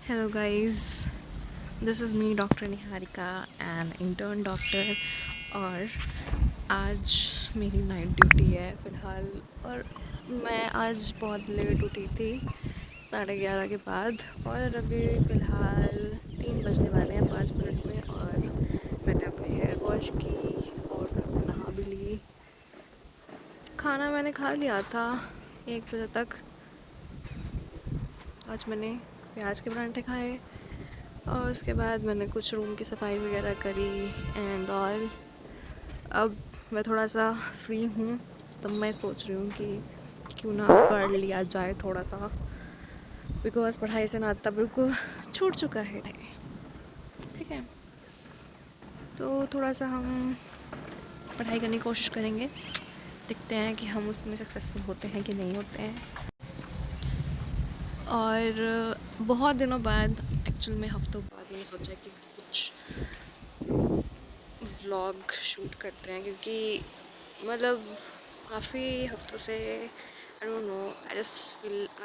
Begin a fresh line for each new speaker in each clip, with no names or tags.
Hello guys, this is me doctor Niharika and intern doctor. और आज मेरी नाइट ड्यूटी है फ़िलहाल। और मैं आज बहुत लेट उठी थी 11:30 के बाद। और अभी फ़िलहाल 3 बजने वाले हैं 5 मिनट में। और मैंने अपने हेयर वॉश की और फिर मैं नहा भी ली। खाना मैंने खा लिया था 1 बजे तक। आज मैंने प्याज के परांठे खाए और उसके बाद मैंने कुछ रूम की सफाई वगैरह करी एंड ऑल। अब मैं थोड़ा सा फ्री हूँ, तो मैं सोच रही हूँ कि क्यों ना पढ़ लिया जाए थोड़ा सा, बिकॉज पढ़ाई से नाता बिल्कुल छूट चुका है। ठीक है, तो थोड़ा सा हम पढ़ाई करने की कोशिश करेंगे, देखते हैं कि हम उसमें सक्सेसफुल होते हैं कि नहीं होते हैं। और बहुत दिनों बाद, एक्चुअल में हफ्तों बाद, मैंने सोचा कि कुछ व्लॉग शूट करते हैं, क्योंकि मतलब काफ़ी हफ्तों से I don't know,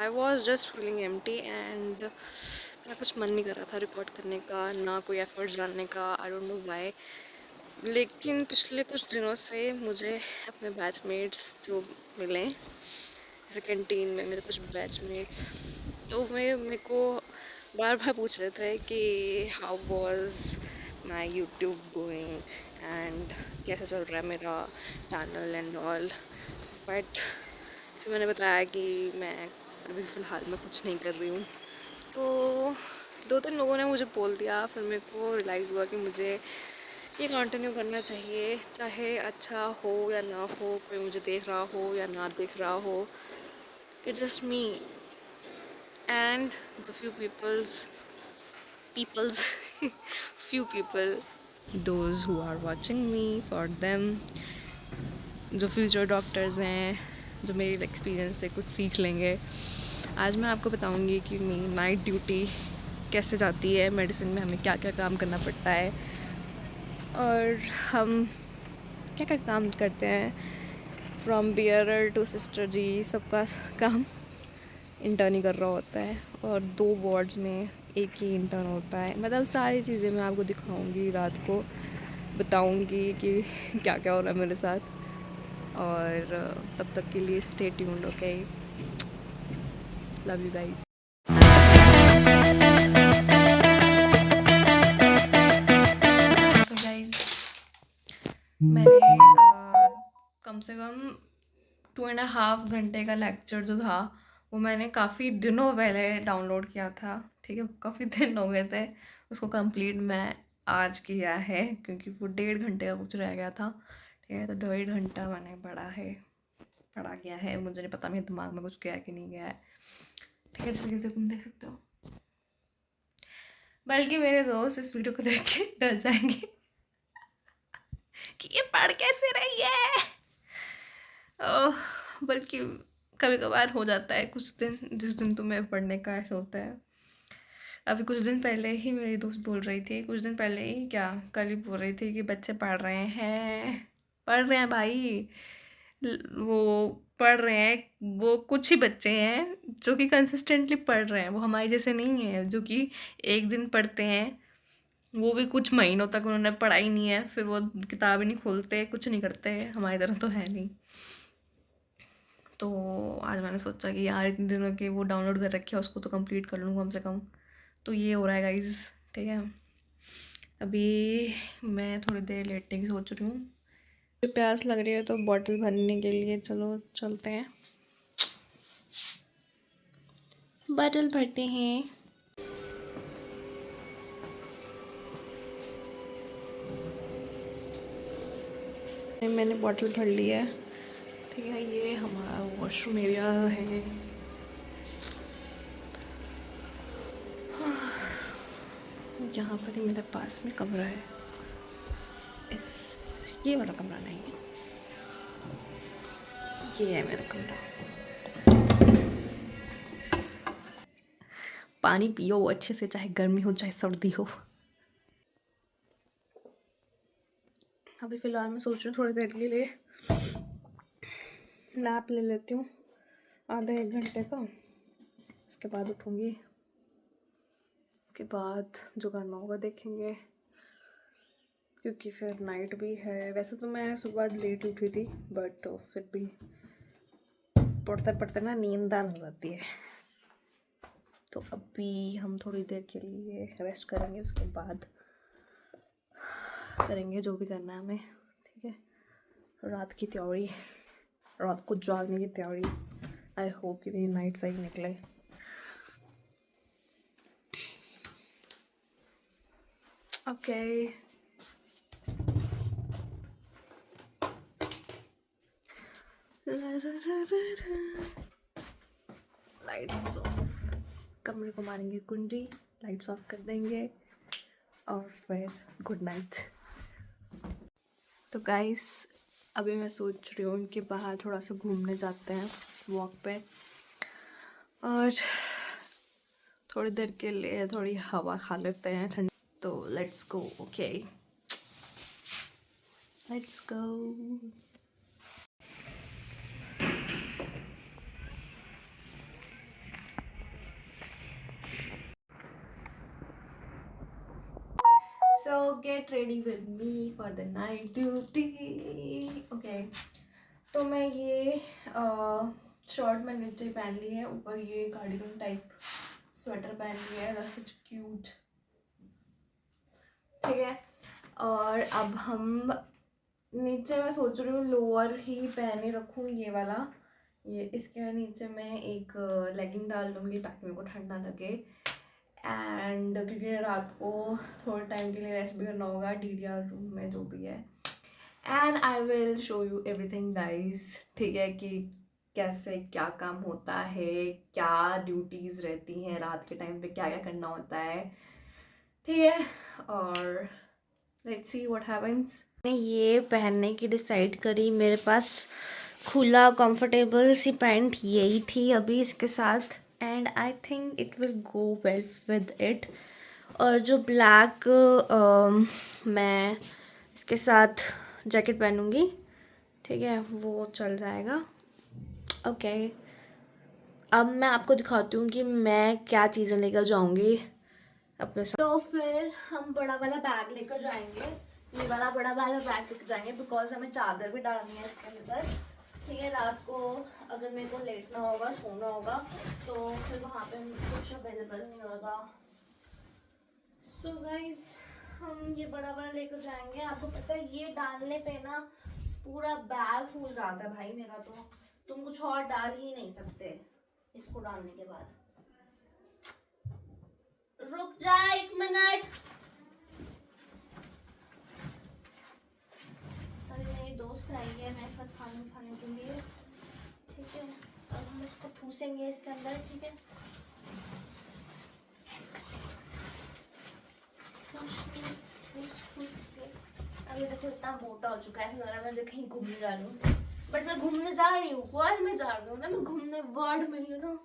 I was just feeling empty and मेरा कुछ मन नहीं कर रहा था रिकॉर्ड करने का, ना कोई एफर्ट्स डालने का। I don't know why. लेकिन पिछले कुछ दिनों से मुझे अपने बैचमेट्स जो मिले, जैसे कैंटीन में मेरे कुछ बैचमेट्स, तो वे मेरे को बार बार पूछ रहे थे कि how was my YouTube going and कैसे चल रहा है मेरा चैनल एंड ऑल। बट फिर मैंने बताया कि मैं अभी फ़िलहाल में कुछ नहीं कर रही हूँ। तो 2-3 लोगों ने मुझे बोल दिया, फिर मेरे को रियलाइज़ हुआ कि मुझे ये कंटिन्यू करना चाहिए, चाहे अच्छा हो या ना हो, कोई मुझे देख रहा हो या ना देख रहा हो। It's just me and the people's few people, those who are watching me, for them, जो फ्यूचर डॉक्टर्स हैं, जो मेरे एक्सपीरियंस से कुछ सीख लेंगे। आज मैं आपको बताऊंगी कि मेरी नाइट ड्यूटी कैसे जाती है, मेडिसिन में हमें क्या क्या काम करना पड़ता है और हम क्या क्या काम करते हैं, फ्रॉम बियरर टू सिस्टर जी, सबका काम इंटर्न ही कर रहा होता है। और 2 वार्ड्स में एक ही इंटर्न होता है। मतलब सारी चीज़ें मैं आपको दिखाऊंगी, रात को बताऊंगी कि क्या क्या हो रहा है मेरे साथ। और तब तक के लिए stay tuned, okay? Love you guys. तो गाइस, मैंने कम से कम 2.5 घंटे का लेक्चर जो था, वो मैंने काफ़ी दिनों पहले डाउनलोड किया था। ठीक है, काफ़ी दिन हो गए थे उसको कंप्लीट। मैं आज किया है क्योंकि वो 1.5 घंटे का कुछ रह गया था। ठीक है, तो 1.5 घंटा मैंने पढ़ा गया है। मुझे नहीं पता मेरे दिमाग में कुछ गया कि नहीं गया है। ठीक है, जैसे कि तुम देख सकते हो, बल्कि मेरे दोस्त इस वीडियो को देख के डर जाएंगे कि ये पढ़ कैसे रही है। ओह, बल्कि कभी कभार हो जाता है कुछ दिन, जिस दिन तुम्हें पढ़ने का ऐसा होता है। अभी कुछ दिन पहले ही मेरी दोस्त बोल रही थी, कुछ दिन पहले ही क्या, कल ही बोल रही थी कि बच्चे पढ़ रहे हैं भाई। वो पढ़ रहे हैं, वो कुछ ही बच्चे हैं जो कि कंसिस्टेंटली पढ़ रहे हैं। वो हमारे जैसे नहीं है जो कि एक दिन पढ़ते हैं, वो भी कुछ महीनों तक उन्होंने पढ़ाई नहीं है, फिर वो किताब ही नहीं खोलते, कुछ नहीं करते। हमारी तरह तो है नहीं। तो आज मैंने सोचा कि यार इतने दिनों के वो डाउनलोड कर रखे हैं, उसको तो कंप्लीट कर लूँ कम से कम। तो ये हो रहा है गाइज। ठीक है, अभी मैं थोड़ी देर लेटने की सोच रही हूँ। मुझे प्यास लग रही है तो बॉटल भरने के लिए चलो चलते हैं, बॉटल भरते हैं। मैंने बॉटल भर ली है। ठीक है, ये हमारा वॉशरूम एरिया है। यहाँ पर ही मेरे पास में कमरा है। ये वाला कमरा नहीं है, ये है मेरा कमरा। पानी पियो अच्छे से, चाहे गर्मी हो चाहे सर्दी हो। अभी फ़िलहाल मैं सोच रही हूँ थोड़ी देर के लिए नैप ले लेती हूँ, आधा 1 घंटे का। उसके बाद उठूँगी। उसके बाद जो करना होगा देखेंगे, क्योंकि फिर नाइट भी है। वैसे तो मैं सुबह लेट उठी थी, बट फिर भी पढ़ते पढ़ते ना नींद आने हो जाती है। तो अभी हम थोड़ी देर के लिए रेस्ट करेंगे, उसके बाद करेंगे जो भी करना है हमें। ठीक है, रात की तैयारी, रात को जागने की तैयारी। आई होप कि मेरी नाइट सही निकले। ओके, लाइट्स ऑफ, कमरे को मारेंगे कुंडी, लाइट्स ऑफ कर देंगे और फिर गुड नाइट। तो गाइस अभी मैं सोच रही हूँ कि बाहर थोड़ा सा घूमने जाते हैं वॉक पे, और थोड़ी देर के लिए थोड़ी हवा खा लेते हैं ठंडी। तो let's go. Okay, let's go. So get ready with me for the night duty. Okay. तो मैं ये शर्ट में नीचे पहन ली है, ऊपर ये कार्डिगन टाइप स्वेटर पहन ली है, सच क्यूट। ठीक है, और अब हम नीचे, मैं सोच रही हूँ लोअर ही पहने रखूँ, ये वाला, ये इसके नीचे मैं एक लेगिंग डाल लूँगी ताकि मेरे को ठंड ना लगे। एंड क्योंकि रात को थोड़े टाइम के लिए रेस्ट भी करना होगा DDR रूम में जो भी है। And I will show you everything guys, ठीक है, कि कैसे क्या काम होता है, क्या ड्यूटीज़ रहती हैं रात के टाइम पे, क्या क्या करना होता है। ठीक है, और लेट्स सी व्हाट हैपेंस। मैंने ये पहनने की डिसाइड करी, मेरे पास खुला कंफर्टेबल सी पैंट यही थी अभी इसके साथ, and I think it will go well with it. और जो ब्लैक मैं इसके साथ जैकेट पहनूंगी, ठीक है, वो चल जाएगा। ओके, अब मैं आपको दिखाती हूँ कि मैं क्या चीज़ें लेकर जाऊँगी अपने साथ। तो फिर हम बड़ा वाला बैग लेकर जाएंगे, ये वाला बड़ा वाला बैग लेकर जाएंगे, बिकॉज हमें चादर भी डालनी है इसके अंदर। ठीक है, रात को अगर मेरे को लेटना होगा, सोना होगा, तो फिर वहाँ पे कुछ अवेलेबल नहीं होगा। सो गाइज हम ये बड़ा वाला लेकर जाएंगे। आपको पता है ये डालने पे ना पूरा बैग फूल जाता है भाई मेरा, तो तुम कुछ और डाल ही नहीं सकते इसको डालने के बाद। रुक जा 1 मिनट। अरे मेरी दोस्त आई है, मैं इसका खाना खाने के लिए। ठीक है, अब हम इसको ठूसेंगे इसके अंदर। ठीक है, अभी देखो इतना मोटा हो चुका है, ऐसा लग रहा है मैं कहीं घूमने जा रही हूँ, बट मैं घूमने जा रही हूँ, वर्ल्ड में जा रही हूँ ना, मैं घूमने वर्ल्ड में ही हूँ ना।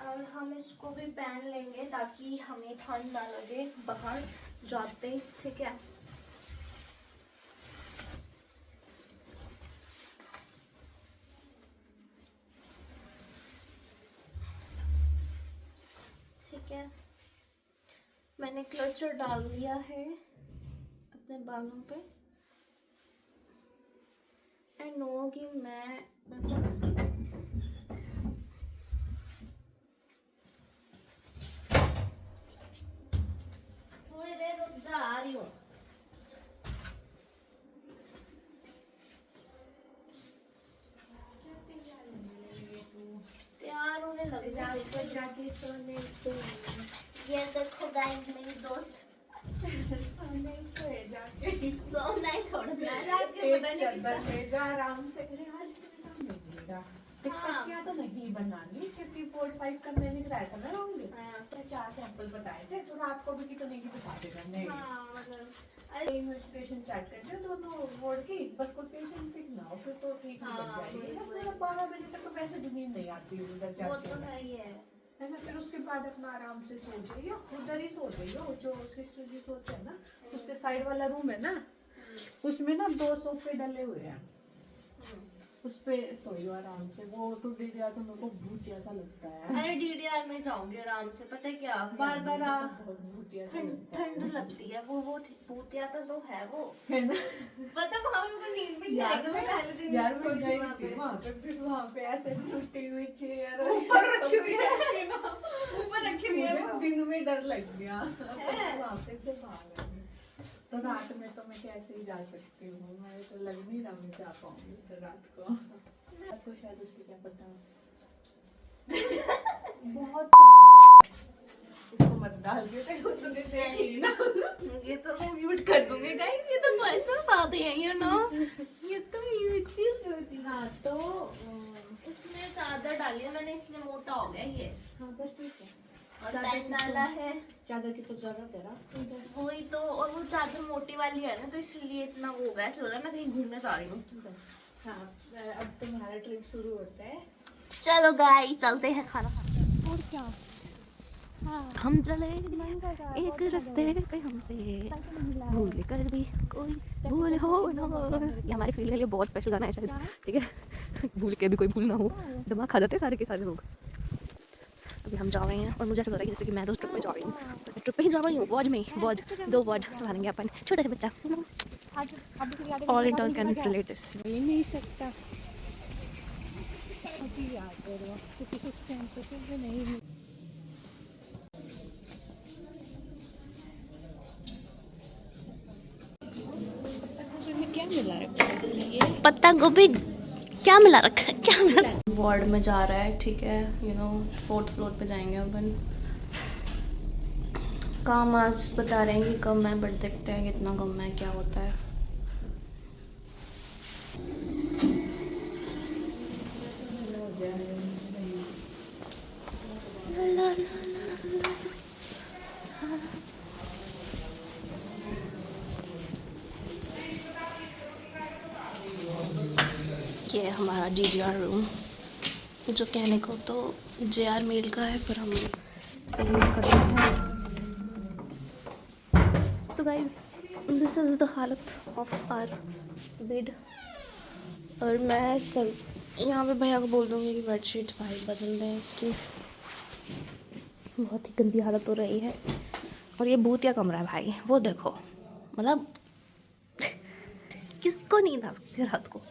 और हम इसको भी पहन लेंगे ताकि हमें ठंड ना लगे बाहर जाते। ठीक है, ठीक है, मैंने क्लचर डाल दिया है अपने बालों पे। आई नो कि मैं थोड़ी देर रुक जा, आ रही हूँ। तैयार होने लग जाके सोने तो ये देखो गाइस मेरी दोस्त सोने तो जाके सोना ही छोड़ना जाके, पता नहीं कितना
आराम से करे। आज नहीं मिलेगा, सब्जियां तो नहीं बनानी, 54-5 का मैंने कराया था ना राउंड। तो 4 सैंपल बताए थे, तो रात को भी कितने की बता देगा। नहीं मतलब इन्वेस्टिगेशन चैट करते हैं दोनों वार्ड की, बस कोई पेशेंट पिक ना हो फिर तो ठीक हो जाएगी। 12 बजे तक तो वैसे भी नींद नहीं आती उधर जाके, वो तो है ना। फिर उसके बाद अपना आराम से सो जाइए, उधर ही सो जाइए। जो सिस्टर जी सोते हैं ना, उसके साइड वाला रूम है ना, उसमें ना 2 सोफे डले हुए हैं। उस पे सोई हो आराम से। वो तो DDR तो मेरे को भूतिया सा लगता है।
अरे DDR में जाऊंगी आराम से, पता है क्या, बार बार
बहुत भूतिया सा
ठंड
लगता है
ठंड लगती है। वो भूतिया तो है वो,
है ना।
पता वहां पे मैं नींद में नहीं आई जब मैं पहले दिन
यार मैं
सोई थी
गई
वहाँ
थी
पे।
वहाँ पे, फिर वहाँ पे ऐसे टूटी हुई चेयर
ऊपर रखी हुई है, ऊपर रखी हुई है वो।
दिन में डर लग गया वहाँ पे से बाहर आई। तो रात में तो मैं कैसे ही जा सकती हूँ, मुझे तो लग नहीं रहा मैं जा पाऊंगी तो रात को। आपको शायद उसकी क्या पता बहुत इसको मत डाल के उसने देखी ना।
ये तो मैं म्यूट कर दूंगी गाइस, ये तो पर्सनल बात है यू नो, ये तो म्यूट चीज होती है।
हाँ तो
इसमें चादर डाली है मैंने, इसलिए मोटा हो गया ये।
हाँ बस ठीक है।
और पेन डाला है,
चादर की तो जरूरत है ना।
वही तो। और वो चादर मोटी वाली है ना, तो इसलिए इतना वो हो गया, ऐसा लग रहा है मैं कहीं घूमने जा रही हूँ।
हाँ अब तुम्हारा ट्रिप शुरू होता है।
चलो गाइस चलते हैं खाना खाने।
और क्या
हम चले एक रास्ते पे हमसे भूल कर भी कोई भूल हो ना हो। ये हमारे फील्ड के लिए बहुत स्पेशल गाना है शायद, ठीक है। भूल के भी कोई भूल ना हो, दिमाग खा जाते हैं सारे के सारे लोग। अभी हम जा रहे हैं और मुझे ऐसा लग रहा है जैसे कि मैं तो ट्रिप पे जा रही हूँ, ट्रिप पे ही जा रही हूँ। वॉज में वॉज 2 वर्ड संभालेंगे अपन, छोटा सा बच्चा। All in terms can relate this.
ये नहीं सकता अभी याद करो क्योंकि कुछ टाइम तो फिर नहीं। क्या मिला रखा है इसमें? ये
पत्ता गोभी क्या मिला रखा है, क्या मिला। वार्ड में जा रहा है, ठीक है, यू नो 4th फ्लोर पे जाएंगे अपन। काम आज बता रहे हैं कि कम है, बट देखते हैं कितना कम है, क्या होता है। ये है हमारा DDR रूम, जो कहने को तो JR मेल का है, पर हम इसे यूज़ कर रहे हैं। So guys this is the हालत ऑफ आवर बेड। और मैं सब यहाँ पे भैया को बोल दूँगी कि बेडशीट भाई बदल दें इसकी, बहुत ही गंदी हालत हो रही है। और ये भूतिया कमरा है भाई, वो देखो, मतलब किसको नींद आ सकती है रात को।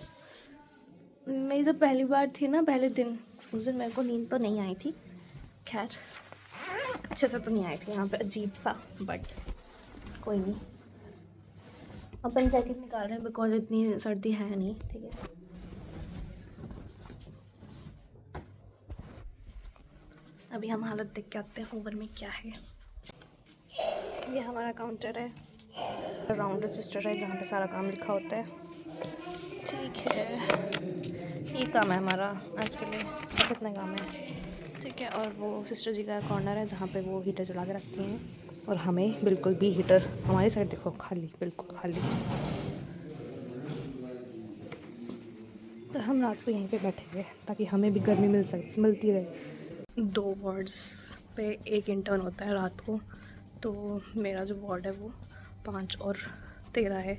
मेरी जो पहली बार थी ना, पहले दिन, उस दिन मेरे को नींद तो नहीं आई थी, खैर अच्छे से तो नहीं आई थी यहाँ पे, अजीब सा, बट कोई नहीं। अपन जैकेट निकाल रहे हैं बिकॉज इतनी सर्दी है नहीं, ठीक है। अभी हम हालत देख के आते हैं ऊपर में क्या है। ये हमारा काउंटर है, राउंड रजिस्टर है जहाँ पे सारा काम लिखा होता है, ठीक है। ये काम है हमारा आज के लिए, बस इतना काम है, ठीक है। और वो सिस्टर जी का कॉर्नर है जहाँ पे वो हीटर चला के रखती हैं, और हमें बिल्कुल भी हीटर, हमारी साइड देखो खाली, बिल्कुल खाली। तो हम रात को यहीं पे बैठे हुए ताकि हमें भी गर्मी मिलती रहे। 2 वार्ड्स पे एक इंटर्न होता है रात को, तो मेरा जो वार्ड है वो 5 और 13 है।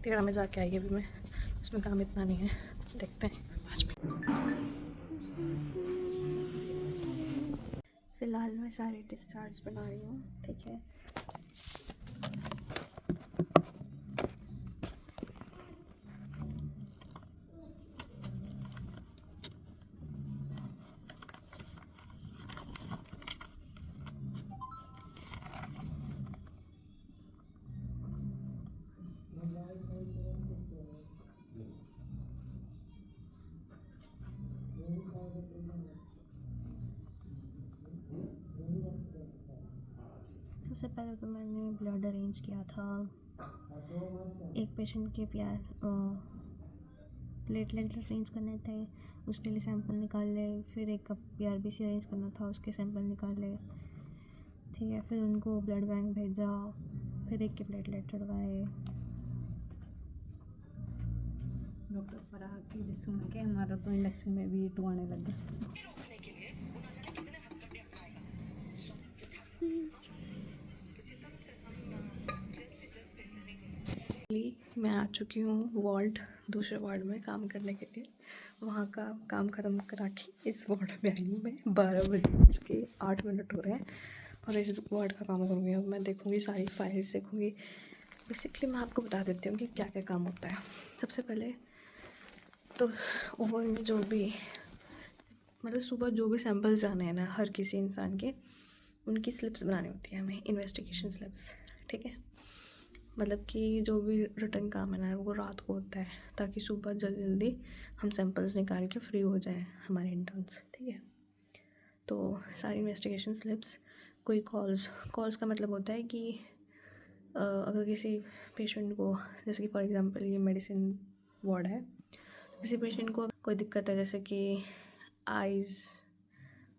13 में जाके आई अभी मैं, इसमें काम इतना नहीं है, देखते हैं 5 मिनट। फ़िलहाल मैं सारे डिस्चार्ज बना रही हूँ, ठीक है। सबसे पहले तो मैंने ब्लड अरेंज किया था, एक पेशेंट के प्लेटलेट अरेंज करने थे, उसके लिए सैंपल निकाले। फिर एक का PRBC अरेंज करना था, उसके सैंपल निकाले, ठीक है। फिर उनको ब्लड बैंक भेजा, फिर एक के प्लेटलेट चढ़वाए।
डॉक्टर फराह की सुन के हमारा तो इंडक्शन में भी टू आने लग गया।
मैं आ चुकी हूँ वार्ड, दूसरे वार्ड में काम करने के लिए, वहाँ का काम ख़त्म करा के इस वार्ड में आई हूँ मैं। 12:08 हो रहे हैं और इस वार्ड का काम करूँगी। अब मैं देखूँगी सारी फाइल्स देखूँगी। बेसिकली मैं आपको बता देती हूँ कि क्या क्या काम होता है। सबसे पहले तो ओवर में जो भी मतलब सुबह जो भी सैंपल्स जाने हैं ना हर किसी इंसान के, उनकी स्लिप्स बनानी होती है हमें, इन्वेस्टिगेशन स्लिप्स, ठीक है। मतलब कि जो भी रिटर्न काम है ना वो रात को होता है, ताकि सुबह जल्दी जल्दी हम सैंपल्स निकाल के फ्री हो जाएं हमारे इंटर्न्स, ठीक है। तो सारी इन्वेस्टिगेशन स्लिप्स, कोई कॉल्स का मतलब होता है कि अगर किसी पेशेंट को, जैसे कि फॉर एग्जांपल ये मेडिसिन वार्ड है, किसी पेशेंट को कोई दिक्कत है जैसे कि आइज़,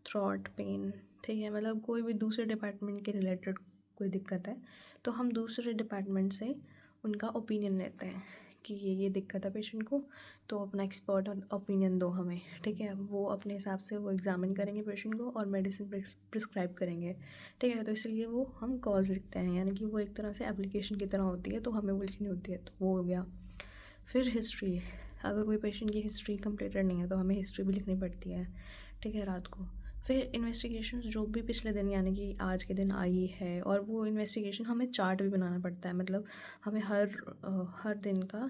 थ्रॉट पेन, ठीक है, मतलब कोई भी दूसरे डिपार्टमेंट के रिलेटेड कोई दिक्कत है, तो हम दूसरे डिपार्टमेंट से उनका ओपिनियन लेते हैं कि ये दिक्कत है पेशेंट को, तो अपना एक्सपर्ट ओपिनियन दो हमें, ठीक है। वो अपने हिसाब से वो एग्ज़ामिन करेंगे पेशेंट को और मेडिसिन प्रिस्क्राइब करेंगे, ठीक है। तो इसलिए वो हम कॉल्स लिखते हैं, यानी कि वो एक तरह से एप्लीकेशन की तरह होती है, तो हमें वो लिखनी होती है, तो वो हो गया। फिर हिस्ट्री, अगर कोई पेशेंट की हिस्ट्री कंप्लीटेड नहीं है तो हमें हिस्ट्री भी लिखनी पड़ती है, ठीक है, रात को। फिर इन्वेस्टिगेशंस जो भी पिछले दिन यानी कि आज के दिन आई है, और वो इन्वेस्टिगेशन हमें चार्ट भी बनाना पड़ता है, मतलब हमें हर दिन का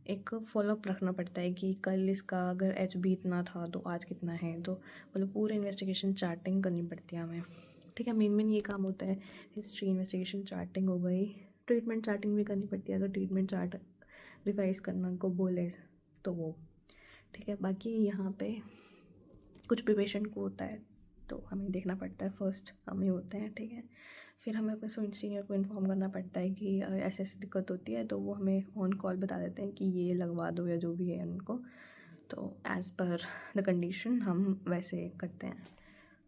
एक फॉलोअप रखना पड़ता है कि कल इसका अगर HB इतना था तो आज कितना है, तो मतलब पूरे इन्वेस्टिगेशन चार्टिंग करनी पड़ती है हमें, ठीक है। मेन ये काम होता है। हिस्ट्री, इन्वेस्टिगेशन चार्टिंग हो गई, ट्रीटमेंट चार्टिंग भी करनी पड़ती है, अगर ट्रीटमेंट चार्ट रिवाइज़ करना को बोले तो वो, ठीक है। बाकी यहाँ पे कुछ भी पेशेंट को होता है तो हमें देखना पड़ता है, फर्स्ट हम ही होते हैं, ठीक है। फिर हमें अपने सीनियर को इन्फॉर्म करना पड़ता है कि ऐसे ऐसी दिक्कत होती है, तो वो हमें ऑन कॉल बता देते हैं कि ये लगवा दो या जो भी है उनको, तो एज़ पर द कंडीशन हम वैसे करते हैं।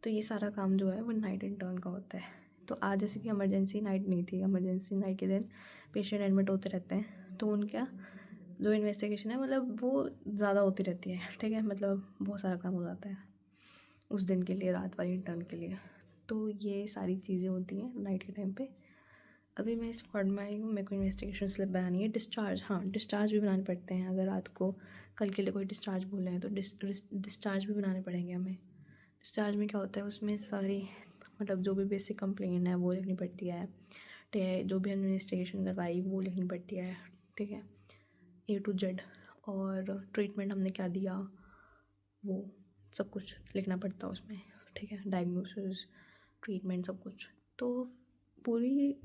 तो ये सारा काम जो है वो नाइट इंटर्न का होता है। तो आज जैसे कि इमरजेंसी नाइट नहीं थी, इमरजेंसी नाइट के दिन पेशेंट एडमिट होते रहते हैं, तो उनका जो इन्वेस्टिगेशन है मतलब वो ज़्यादा होती रहती है, ठीक है। मतलब बहुत सारा काम हो जाता है उस दिन के लिए, रात वाली इंटर्न के लिए। तो ये सारी चीज़ें होती हैं नाइट के टाइम पे। अभी मैं इस वार्ड में आई हूँ, मेरे को इन्वेस्टिगेशन स्लिप बनानी है। डिस्चार्ज, हाँ डिस्चार्ज भी बनाने पड़ते हैं, अगर रात को कल के लिए कोई डिस्चार्ज बोले हैं तो डिस्चार्ज भी बनाने पड़ेंगे हमें। डिस्चार्ज में क्या होता है, उसमें सारी मतलब जो भी बेसिक कंप्लेन है वो लिखनी पड़ती है, ठीक है। जो भी हमने इन्वेस्टिगेशन करवाई वो लिखनी पड़ती है, ठीक है, A to Z। और ट्रीटमेंट हमने क्या दिया वो सब कुछ लिखना पड़ता है उसमें, ठीक है। डायग्नोसिस, ट्रीटमेंट, सब कुछ। तो पूरी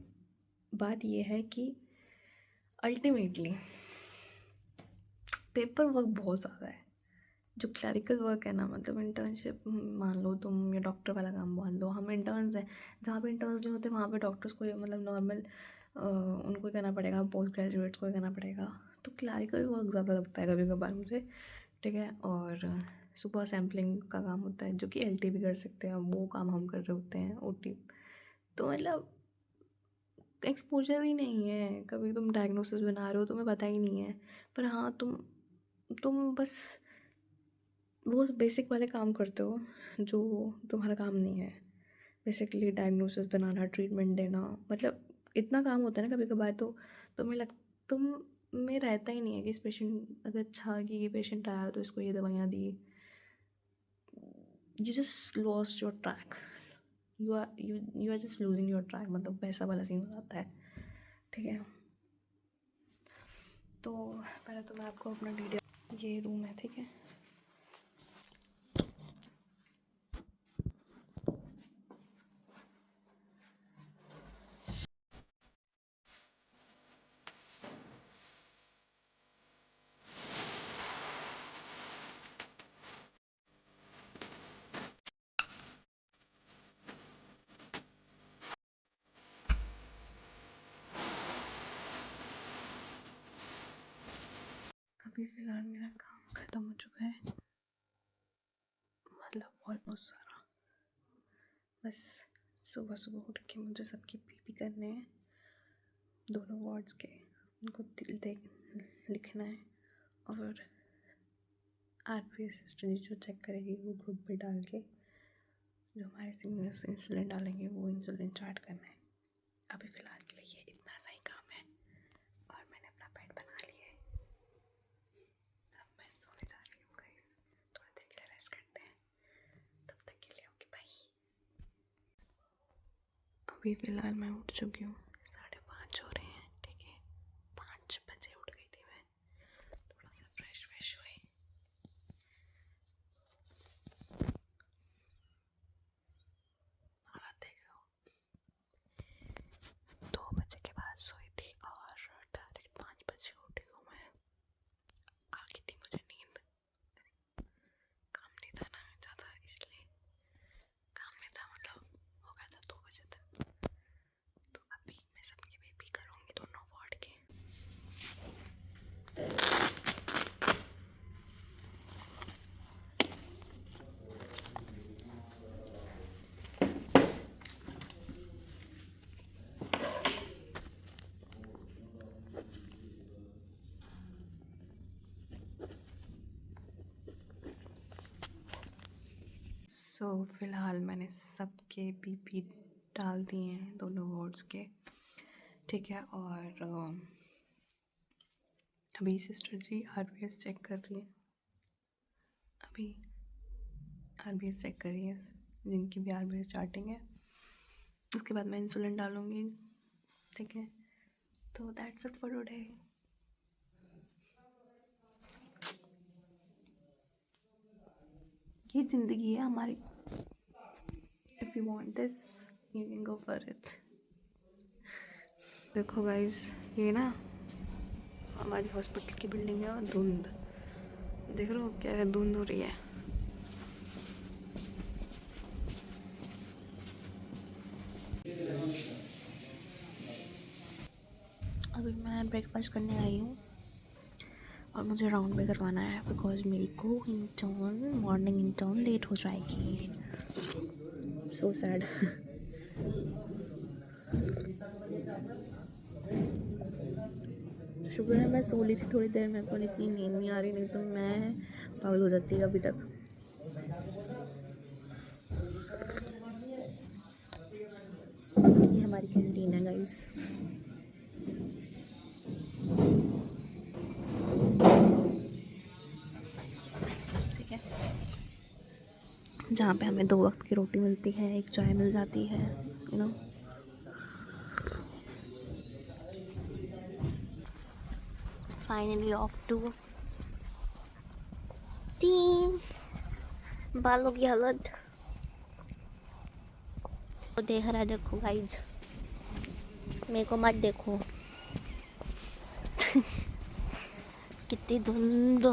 बात ये है कि अल्टीमेटली पेपर वर्क बहुत ज़्यादा है। जो क्लरिकल वर्क है ना, मतलब इंटर्नशिप मान लो तुम, या डॉक्टर वाला काम मान लो, हम इंटर्न्स हैं। जहाँ पे इंटर्न्स नहीं होते वहाँ पे डॉक्टर्स को मतलब नॉर्मल उनको ही करना पड़ेगा, पोस्ट ग्रेजुएट्स को ही करना पड़ेगा। तो क्लरिकल वर्क ज़्यादा लगता है कभी कभार मुझे, ठीक है। और सुबह सैम्पलिंग का काम होता है जो कि LT भी कर सकते हैं, वो काम हम कर रहे होते हैं, OT। तो मतलब एक्सपोजर ही नहीं है, कभी तुम डायग्नोसिस बना रहे हो तुम्हें पता ही नहीं है, पर हाँ तुम बस वो बेसिक वाले काम करते हो जो तुम्हारा काम नहीं है। बेसिकली डायग्नोसिस बनाना, ट्रीटमेंट देना, मतलब इतना काम होता है ना कभी कभार, तो तुम में रहता ही नहीं है कि इस पेशेंट अगर अच्छा कि ये पेशेंट आया तो इसको ये दवाइयाँ दी। You just lost your track, you are just losing your track, मतलब वैसा वाला सीन हो जाता है, ठीक है। तो पहले तो मैं आपको अपना डिटेल, ये रूम है, ठीक है। अभी फ़िलहाल मेरा काम ख़त्म हो चुका है, मतलब ऑलमोस्ट सारा। बस सुबह सुबह उठ के मुझे सबकी PP करने हैं, दोनों वार्ड्स के, उनको दिल देख लिखना है, और RP असिस्टेंट जो चेक करेगी वो ग्रुप पे डाल के जो हमारे सीनियर्स इंसुलिन डालेंगे वो इंसुलिन चार्ट करना है। अभी फ़िलहाल के लिए ये इतना सही काम है, और मैंने अपना बेड बना लिया है। अब मैं सोने जा रही हूँ गाइस। अभी फ़िलहाल मैं उठ चुकी हूँ, 5:30 हो रहे हैं, ठीक है। 5 बजे उठ गई थी मैं, थोड़ा सा फ्रेश हुई। हालात देख रहा हूँ, 2 बजे के बाद सोई थी और डायरेक्ट 5 बजे उठी हूँ मैं। आ गई थी मुझे नींद, काम नहीं था ना ज़्यादा, इसलिए काम नहीं था, मतलब हो गया था 2 बजे तक। तो अभी मैं सबके बेबी करूँगी, दोनों वार्ड के। फ़िलहाल मैंने सबके बीपी डाल दिए हैं, दोनों वार्ड्स के, ठीक है। और अभी सिस्टर जी आरबीएस चेक कर रही है, अभी आरबीएस चेक कर रही है, जिनकी भी आरबीएस स्टार्टिंग है। उसके बाद मैं इंसुलिन डालूँगी, ठीक है। तो दैट्स इट फॉर टुडे। ये ज़िंदगी है हमारी। If you want this you can go for it. देखो गाइस, ये ना हमारी हॉस्पिटल की बिल्डिंग है और धुंध देख रहे हो, क्या है, धुंध हो रही है। अभी मैं ब्रेकफास्ट करने आई हूँ और मुझे राउंड पे करवाना है, बिकॉज मेरी को इंटर्न मॉर्निंग इंटर्न लेट हो जाएगी। So sad. शुक्र है मैं सो ली थी थोड़ी देर, मेरे को इतनी नींद नहीं आ रही, नहीं तो मैं पागल हो जाती अभी तक। ये हमारी कैंटीन है गाइस। ठीक है, जहाँ पे हमें 2 वक्त की रोटी मिलती है, एक चाय मिल जाती है, you know. Finally off to 3 बालों की हालत तो देख रहा, देखो गाइज, मेरे को मत देखो। कितनी धुंध